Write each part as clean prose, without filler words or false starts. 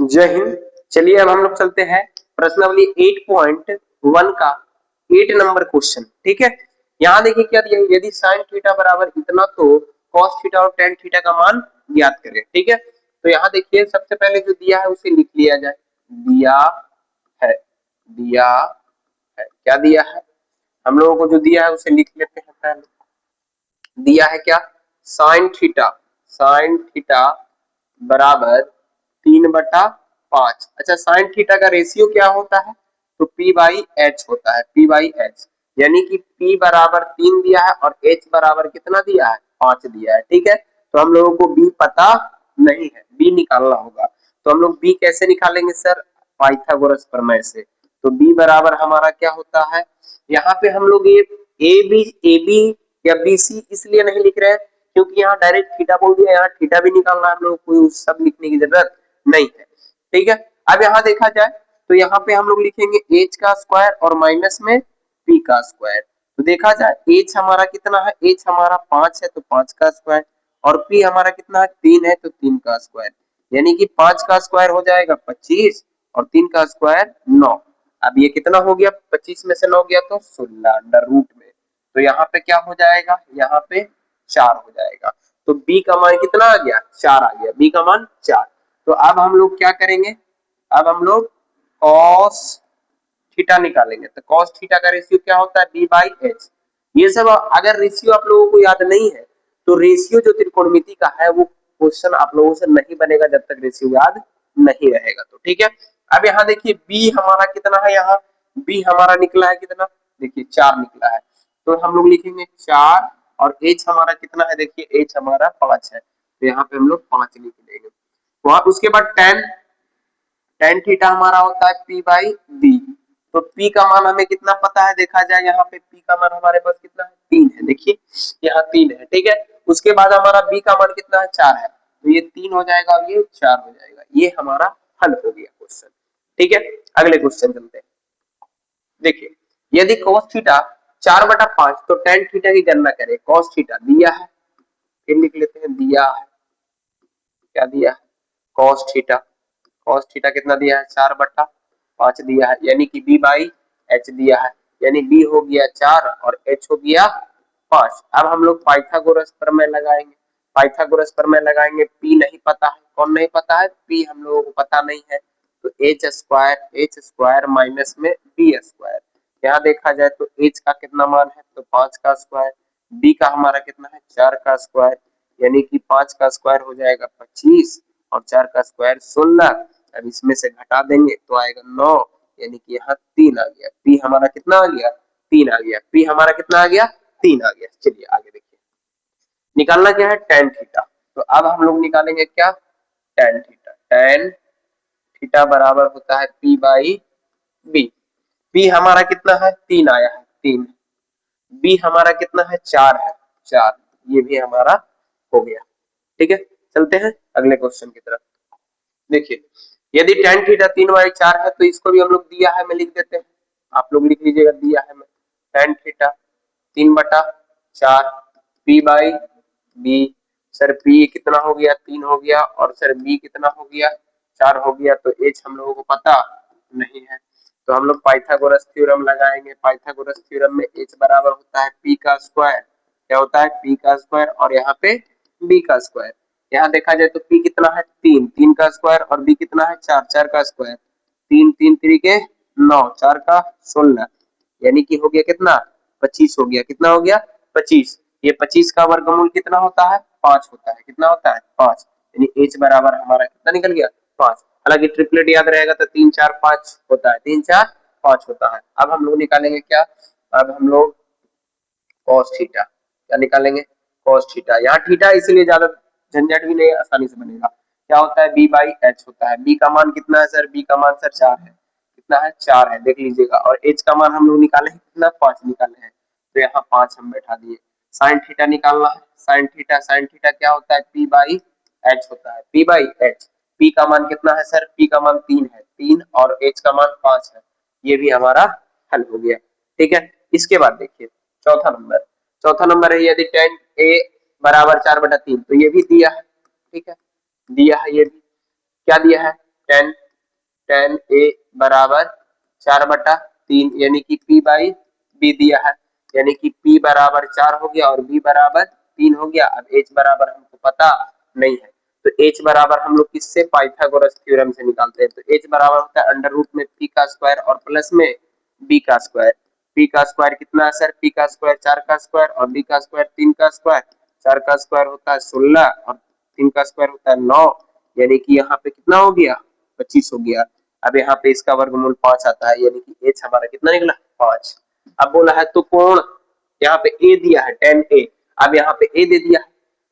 जय हिंद। चलिए अब हम लोग चलते हैं प्रश्नावली 8.1 का 8 नंबर क्वेश्चन। ठीक है, यहाँ देखिए क्या दिया है, यदि साइन थीटा बराबर इतना तो कॉस थीटा और टेन थीटा का मान ज्ञात करें। ठीक है, तो यहाँ देखिए सबसे पहले जो दिया है उसे लिख लिया जाए। दिया है, दिया है, क्या दिया है, हम लोगों को जो दिया है उसे लिख लेते हैं। पहले दिया है क्या, साइन थीटा, साइन थीटा बराबर 3/5। अच्छा, साइन थीटा का रेशियो क्या होता है, तो P बाई एच होता है, P बाई एच, यानी कि P बराबर 3 दिया है और H बराबर कितना दिया है, 5 दिया है। ठीक है, तो हम लोगों को B पता नहीं है, B निकालना होगा। तो हम लोग B कैसे निकालेंगे सर, पाइथागोरस प्रमेय से। तो B बराबर हमारा क्या होता है, यहाँ पे हम लोग ये ए बी या बी सी इसलिए नहीं लिख रहे हैं क्योंकि यहाँ डायरेक्ट थीटा बोल दिया, यहाँ थीटा भी निकालना है, हम लोग कोई उस सब लिखने की जरूरत नहीं है। ठीक है, अब यहाँ देखा जाए तो यहाँ पे हम लोग लिखेंगे एच का स्क्वायर और माइनस में पी का स्क्वायर। तो देखा जाए एच हमारा कितना है, एच हमारा 5 है तो 5 का स्क्वायर, और पी हमारा कितना है, 3 है तो 3 का स्क्वायर, यानी कि 5 का स्क्वायर हो जाएगा 25 और 3 का स्क्वायर 9। अब ये कितना हो गया, 25 में से 9 गया तो 16 अंडर रूट में। तो यहाँ पे क्या हो जाएगा, यहाँ पे 4 हो जाएगा। तो b का मान कितना आ गया, 4 आ गया, b का मान 4। तो अब हम लोग क्या करेंगे, अब हम लोग cos थीटा निकालेंगे। तो cos थीटा का रेशियो क्या होता है, b बाई एच। ये सब अगर रेशियो आप लोगों को याद नहीं है तो रेशियो जो त्रिकोणमिति का है वो क्वेश्चन आप लोगों से नहीं बनेगा जब तक रेशियो याद नहीं रहेगा। तो ठीक है, अब यहाँ देखिए b हमारा कितना है, यहाँ b हमारा निकला है कितना, देखिए 4 निकला है। तो हम लोग लिखेंगे 4 और h हमारा कितना है, देखिए h हमारा 5 है, तो यहाँ पे हम लोग 5 लिख देंगे। तो उसके बाद टेन थीटा हमारा होता है p बाई b। तो p का मान हमें कितना पता है, देखा जाए यहाँ पे p का मान हमारे पास कितना है, 3 है, देखिए यहाँ 3 है। ठीक है, उसके बाद हमारा b का मान कितना है, 4 है, तो ये 3 हो जाएगा और ये 4 हो जाएगा। ये हमारा हल हो गया क्वेश्चन। ठीक है, अगले क्वेश्चन चलते हैं। देखिए यदि cos थीटा 4/5 तो tan थीटा की गणना करें। cos थीटा दिया है, फिर लिख लेते हैं, दिया है, क्या दिया है, cos थीटा, cos थीटा कितना दिया है, 4/5 दिया है, यानी कि b बाई एच दिया है, यानी b हो गया 4 और h हो गया 5। अब हम लोग पाइथागोरस प्रमेय लगाएंगे। पाइथागोरस प्रमेय लगाएंगे, p नहीं पता है, कौन नहीं पता है, p हम लोगों को पता नहीं है, तो एच स्क्वायर माइनस में बी स्क्वायर। यहाँ देखा जाए तो h का कितना मान है, तो 5 का स्क्वायर, b का हमारा कितना है, 4 का स्क्वायर, यानी कि 5 का स्क्वायर हो जाएगा 25 और 4 का स्क्वायर 16। अब इसमें से घटा देंगे तो आएगा 9, यानी कि यहाँ 3 आ गया। p हमारा कितना आ गया, 3 आ गया, p हमारा कितना आ गया, 3 आ गया। चलिए आगे देखिए, निकालना क्या है, tan थीटा। तो अब हम लोग निकालेंगे क्या, tan थीटा। tan थीटा बराबर होता है p बाई b। p हमारा कितना है, 3 आया है, 3। b हमारा कितना है, 4 है, 4, ये भी हमारा हो गया। ठीक है, चलते हैं अगले क्वेश्चन की तरफ। देखिए यदि tan थीटा 3/4 है तो इसको भी हम लोग दिया है, मैं लिख देते हैं, आप लोग लिख लीजिएगा, दिया है मैं, tan theta 3/4 p by b। Sir p कितना हो गया, 3 हो गया, और सर b कितना हो गया, 4 हो गया, तो h हम लोगों को पता नहीं है। तो हम लोग पाइथागोरस थ्योरम लगाएंगे। पाइथागोरस थ्योरम में h बराबर होता है p का स्क्वायर, क्या होता है, p का स्क्वायर, और यहाँ पे b का स्क्वायर। यहाँ देखा जाए तो p कितना है, 3, 3 का स्क्वायर, और b कितना है, 4, 4 का स्क्वायर, 3 3 3 9, 4 का 16, यानी कि हो गया कितना, 25 हो गया, कितना हो गया, 25। ये 25 का वर्गमूल कितना होता है, 5 होता है, कितना होता है, 5, यानी h बराबर हमारा कितना निकल गया, 5। हालांकि ट्रिपलेट याद रहेगा तो 3 4 5 होता है, 3 4 5 होता है। अब हम लोग निकालेंगे क्या, अब हम लोग cos थीटा, क्या निकालेंगे, cos थीटा। यहाँ थीटा इसलिए ज्यादा झंझट भी नहीं, आसानी से बनेगा। क्या होता है, b बाई एच होता है। b का मान कितना है सर, b का मान सर 4 है, कितना है, 4 है, देख लीजिएगा। और h का मान हम लोग निकाले हैं कितना, 5 निकाले हैं, तो यहाँ 5 हम बैठा दिए। साइन थीटा निकालना है, साइन थीटा क्या होता है, p बाई एच होता है, p बाई एच। p का मान कितना है सर, p का मान 3 है, 3, और h का मान 5 है, ये भी हमारा हल हो गया। ठीक है, इसके बाद देखिए चौथा नंबर है, यदि tan a बराबर 4/3, तो ये भी दिया है। ठीक है, दिया है, ये भी क्या दिया है, टेन टेन ए बराबर 4/3 यानी कि P बाई बी दिया है, यानी कि P बराबर 4 हो गया और B बराबर 3 हो गया। अब H बराबर हमको पता नहीं है, तो H बराबर हम लोग किससे पाइथागोरस थ्योरम से निकालते हैं। तो H बराबर होता है अंडर रूट में P का स्क्वायर और प्लस में B का स्क्वायर। P का स्क्वायर कितना है सर, P का स्क्वायर 4 का स्क्वायर और B का स्क्वायर 3 का स्क्वायर। 4 का स्क्वायर होता है 16 और 3 का स्क्वायर होता है 9, यानी कि यहाँ पे कितना हो गया 25 हो गया। अब यहाँ पे इसका वर्गमूल 5 आता है, यानी कि H हमारा कितना निकला 5। अब बोला है तो कोण, यहाँ पे A दिया है 10A, अब यहाँ पे A दे दिया है,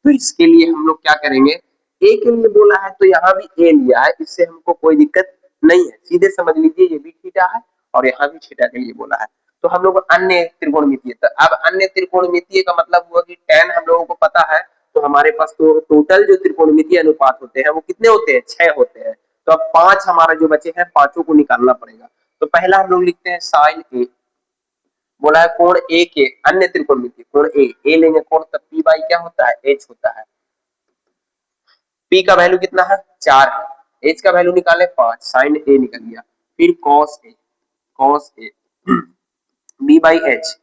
तो इसके लिए हम लोग क्या करेंगे, A के लिए बोला है तो यहाँ भी A लिया है, इससे हमको कोई दिक्कत नहीं है, सीधे समझ लीजिए ये भी थीटा है और यहाँ भी थीटा के लिए बोला है। तो हम लोग अन्य त्रिकोणमितीय, तो अब अन्य त्रिकोणमितीय का मतलब हुआ कि tan हम लोगों को पता है, तो हमारे पास तो टोटल जो त्रिकोणमितीय अनुपात होते हैं वो कितने होते हैं 6 होते हैं। तो अब 5 हमारा जो बचे हैं पांचों को निकालना पड़ेगा। तो पहला हम लोग लिखते हैं साइन ए, बोला है कोण ए के अन्य त्रिकोणमितीय कोण ए लेंगे कोण, तब पी बाई क्या होता है एच होता है। पी का वैल्यू कितना है 4 है, एच का वैल्यू निकाले 5, साइन ए निकल गया। फिर cos A B by H,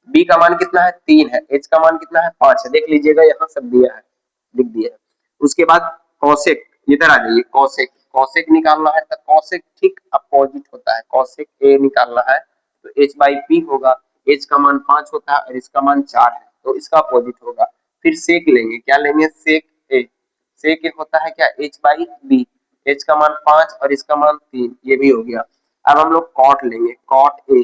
B का मान कितना है 3 है, एच का मान कितना है 5 है, देख लीजिएगा यहाँ सब दिया है, लिख दिया है। उसके बाद कॉसेक, इधर आ जाइए, कॉसेक निकालना है तो कॉसेक ठीक अपोजिट होता है, कॉसेक ए निकालना है तो एच बाई पी होगा, एच का मान 5 होता है और इसका मान 4 है तो इसका अपोजिट होगा। फिर सेक लेंगे, क्या लेंगे सेक ए, सेक ए होता है क्या एच बाई बी, एच का मान 5 और इसका मान 3, ये भी हो गया। अब हम लोग कॉट लेंगे, कॉट ए,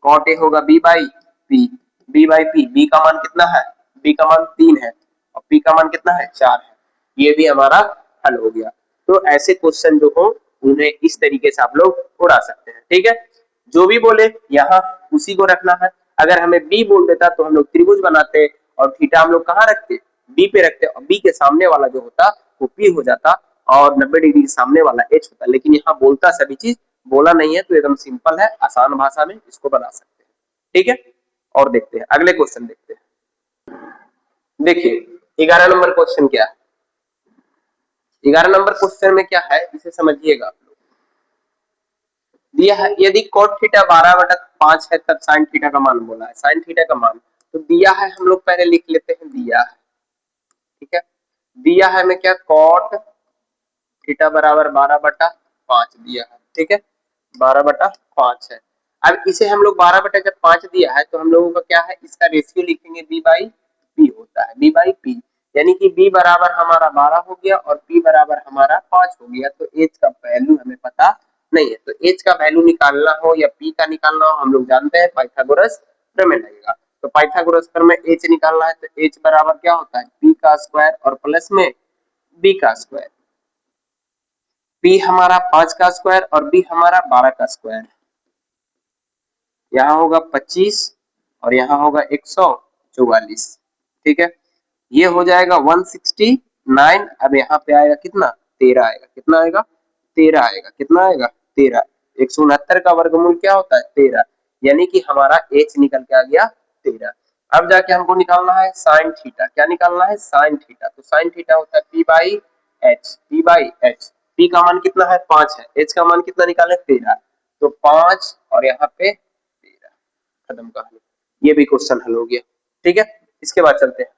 कॉट ए होगा B by P, B by P, B का मान कितना है, बी का मान 3 है और पी का मान कितना है 4 है, ये भी हमारा हल हो गया। तो ऐसे क्वेश्चन जो हो उन्हें इस तरीके से आप लोग उड़ा सकते हैं, ठीक है। जो भी बोले यहाँ उसी को रखना है, अगर हमें बी बोल देता तो हम लोग त्रिभुज बनाते और थीटा हम लोग कहाँ रखते बी पे रखते और बी के सामने वाला जो होता वो पी हो जाता और 90 डिग्री के सामने वाला एच होता, लेकिन यहाँ बोलता सभी चीज बोला नहीं है, तो एकदम सिंपल है, आसान भाषा में इसको बना सकते हैं, ठीक है। और देखते हैं अगले क्वेश्चन देखते हैं। देखिए 11 नंबर क्वेश्चन क्या है, 11 नंबर क्वेश्चन में क्या है इसे समझिएगा आप लोग। दिया है यदि कोट थीटा 12/5 है तब साइन थीटा का मान बोला है, साइन थीटा का मान तो दिया है, हम लोग पहले लिख लेते हैं दिया है, ठीक है। दिया है मैं क्या कोट थीटा बराबर 12/5 दिया है, ठीक है, 12/5 है। अब इसे हम लोग 12/5 दिया है तो हम लोगों का क्या है इसका रेशियो लिखेंगे बी बाई पी होता है, बी बाई पी, यानी कि बी बराबर हमारा 12 हो गया और पी बराबर हमारा 5 हो गया, तो एच का वैल्यू हमें पता नहीं है, तो एच का वैल्यू निकालना हो या पी का निकालना हो हम लोग जानते हैं पाइथागोरस प्रमेय लगेगा। तो पाइथागोरस प्रमेय एच निकालना है तो एच बराबर क्या होता है पी का स्क्वायर और प्लस में बी का स्क्वायर, पी हमारा 5 का स्क्वायर और बी हमारा 12 का स्क्वायर, यहाँ होगा 25 और यहाँ होगा 144, ठीक है। ये हो जाएगा 169, अब यहाँ पे आएगा कितना 13 आएगा, कितना आएगा 13 आएगा, कितना आएगा 13, 169 का वर्गमूल क्या होता है 13, यानी कि हमारा एच निकल के आ गया 13। अब जाके हमको निकालना है साइन थीटा, क्या निकालना है साइन थीटा, तो साइन थीटा होता है P by H, P by H, P का मान कितना है 5 है, एच का मान कितना निकाले 13, तो 5 और यहाँ पे 13, खत्म कहानी, ये भी क्वेश्चन हल हो गया, ठीक है। इसके बाद चलते हैं,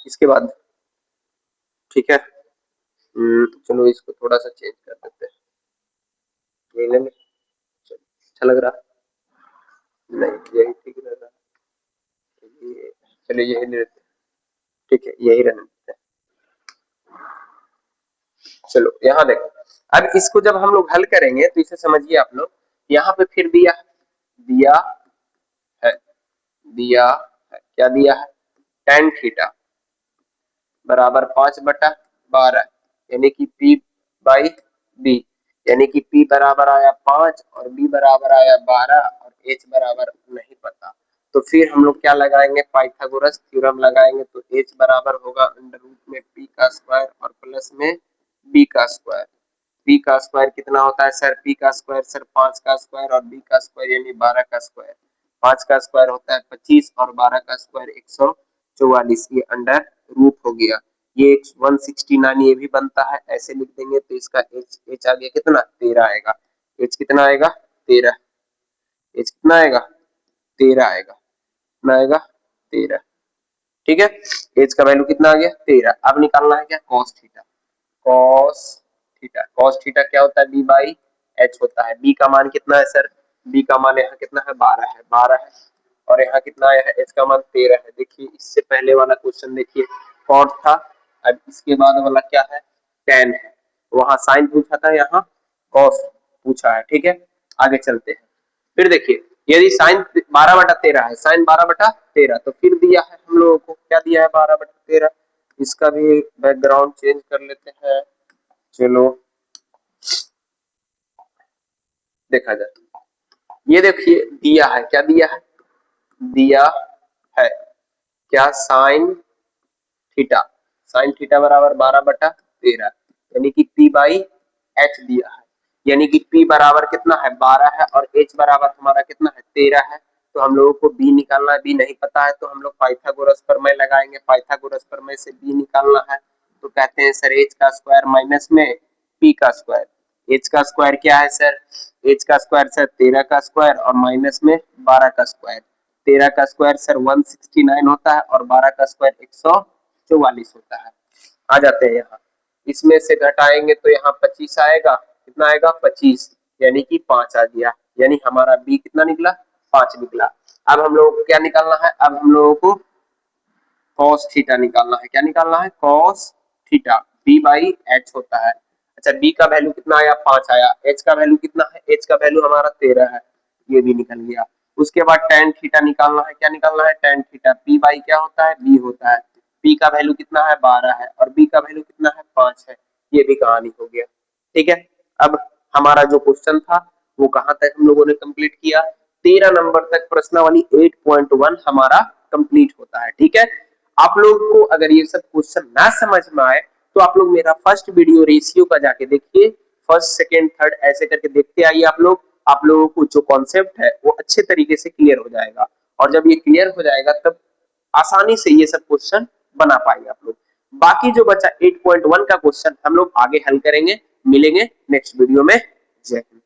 इसके बाद ठीक है, चलो इसको थोड़ा सा चेंज कर देते हैं, ये ले ले, अच्छा लग रहा नहीं, यही ठीक लग रहा, चलिए यही ले लेते हैं, ठीक है यही रहने देते हैं। चलो यहाँ देखो, अब इसको जब हम लोग हल करेंगे तो इसे समझिए आप लोग, यहाँ पे फिर दिया दिया है, दिया है क्या दिया है tan थीटा बराबर 5/12, यानी कि P बाई बी, यानी कि P बराबर आया 5 और B बराबर आया 12 और H बराबर नहीं पता, तो फिर हम लोग क्या लगाएंगे पाइथागोरस थ्योरम लगाएंगे, तो H बराबर होगा अंडर रूट में P का स्क्वायर और प्लस में B का स्क्वायर, P का स्क्वायर कितना होता है सर, P का स्क्वायर सर 5 का स्क्वायर और B का स्क्वायर यानी 12 का स्क्वायर, 5 का स्क्वायर होता है 25 और 12 का स्क्वायर 144, ये अंडर रूट हो गया, ये 169 ये भी बनता है, ऐसे लिख देंगे तो इसका एच आ गया कितना 13 आएगा। एच कितना आएगा 13। एच कितना आएगा 13 आएगा, कितना आएगा 13। ठीक है, एच का वैल्यू कितना आ गया 13। अब निकालना है क्या cos theta. Cos theta, cos theta क्या होता है बी बाई एच होता है। बी का मान कितना है सर, बी का मान यहाँ कितना है 12 है, 12 है और यहाँ कितना आया है एच का मान 13 है। देखिए इससे पहले वाला क्वेश्चन देखिए कॉट था, अब इसके बाद वाला क्या है टेन है। वहां साइन पूछा था, यहाँ कॉस पूछा है। ठीक है, आगे चलते हैं। फिर देखिए यदि साइन 12/13 है, साइन 12/13 तो फिर दिया है हम लोगों को क्या दिया है 12/13। इसका भी बैकग्राउंड चेंज कर लेते हैं, चलो देखा जाए। ये देखिए दिया है, क्या दिया है, दिया है क्या साइन थीटा, साइन थीटा बराबर 12/13 यानी कि पी बाई एच दिया है। यानी कि पी बराबर कितना है 12 है और एच बराबर हमारा कितना है 13 है। तो हम लोगों को बी निकालना है, बी नहीं पता है तो हम लोग पाइथागोरस प्रमेय लगाएंगे। पाइथागोरस प्रमेय से बी निकालना है तो कहते हैं सर एच का स्क्वायर माइनस में पी का स्क्वायर। एच का स्क्वायर क्या है सर, एच का स्क्वायर सर 13 का स्क्वायर और माइनस में 12 का स्क्वायर। 13 का स्क्वायर सर 169 होता है और 12 का स्क्वायर 144 होता है। आ जाते हैं यहाँ, इसमें से घटाएंगे तो यहाँ 25 आएगा, कितना आएगा 25 यानी कि 5 आ गया। यानी हमारा बी कितना निकला 5 निकला। अब हम लोगों को क्या निकालना है, अब हम लोगों को कॉस थीटा निकालना है। क्या निकालना है cos theta, B by H होता है। अच्छा बी का वैल्यू कितना आया 5 आया, एच का वैल्यू कितना है, एच का वैल्यू हमारा 13 है, ये भी निकल गया। उसके बाद टेन थीटा निकालना है। क्या निकालना है टेन थीटा, पी बाई क्या होता है बी होता है। पी का वैल्यू कितना है 12 है और बी का वैल्यू कितना है 5 है, ये भी कहानी हो गया। ठीक है, अब हमारा जो क्वेश्चन था वो कहां तक हम लोगों ने कंप्लीट किया, 13 नंबर तक प्रश्नावली 8.1 हमारा कंप्लीट होता है। ठीक है, आप लोग को अगर ये सब क्वेश्चन ना समझ में आए तो आप लोग मेरा फर्स्ट वीडियो रेशियो का जाके देखिए, फर्स्ट सेकेंड थर्ड ऐसे करके देखते आइए आप लोग। आप लोगों को जो कॉन्सेप्ट है वो अच्छे तरीके से क्लियर हो जाएगा और जब ये क्लियर हो जाएगा तब आसानी से ये सब क्वेश्चन बना पाएंगे आप लोग। बाकी जो बचा 8.1 का क्वेश्चन हम लोग आगे हल करेंगे, मिलेंगे नेक्स्ट वीडियो में। जय हिंद।